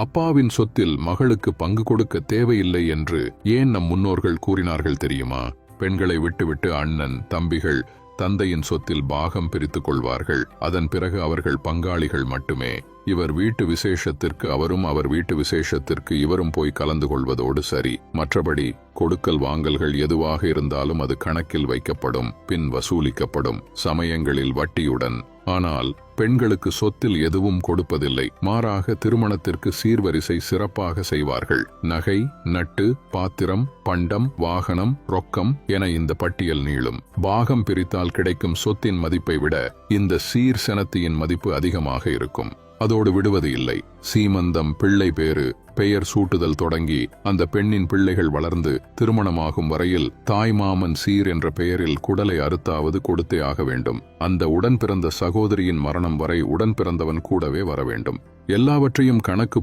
அப்பாவின் சொத்தில் மகளுக்கு பங்கு கொடுக்க தேவையில்லை என்று ஏன் நம் முன்னோர்கள் கூறினார்கள் தெரியுமா? பெண்களை விட்டுவிட்டு அண்ணன், தம்பிகள் தந்தையின் சொத்தில் பாகம் பிரித்துக் கொள்வார்கள். அதன் பிறகு அவர்கள் பங்காளிகள் மட்டுமே. இவர் வீட்டு விசேஷத்திற்கு அவரும், அவர் வீட்டு விசேஷத்திற்கு இவரும் போய் கலந்து கொள்வதோடு சரி. மற்றபடி கொடுக்கல் வாங்கல்கள் எதுவாக இருந்தாலும் அது கணக்கில் வைக்கப்படும், பின் வசூலிக்கப்படும், சமயங்களில் வட்டியுடன். ஆனால் பெண்களுக்கு சொத்தில் எதுவும் கொடுப்பதில்லை. மாறாக திருமணத்திற்கு சீர்வரிசை சிறப்பாக செய்வார்கள். நகை, நட்டு, பாத்திரம், பண்டம், வாகனம், ரொக்கம் என இந்த பட்டியல் நீளும். பாகம் பிரித்தால் கிடைக்கும் சொத்தின் மதிப்பை விட இந்த சீர் செனத்தியின் மதிப்பு அதிகமாக இருக்கும். அதோடு விடுவது இல்லை. சீமந்தம், பிள்ளை பேறு, பெயர் சூட்டுதல் தொடங்கி அந்த பெண்ணின் பிள்ளைகள் வளர்ந்து திருமணமாகும் வரையில் தாய்மாமன் சீர் என்ற பெயரில் குடலை அறுத்தாவது கொடுத்தே ஆக வேண்டும். அந்த உடன் பிறந்த சகோதரியின் மரணம் வரை உடன் பிறந்தவன் கூடவே வர வேண்டும். எல்லாவற்றையும் கணக்கு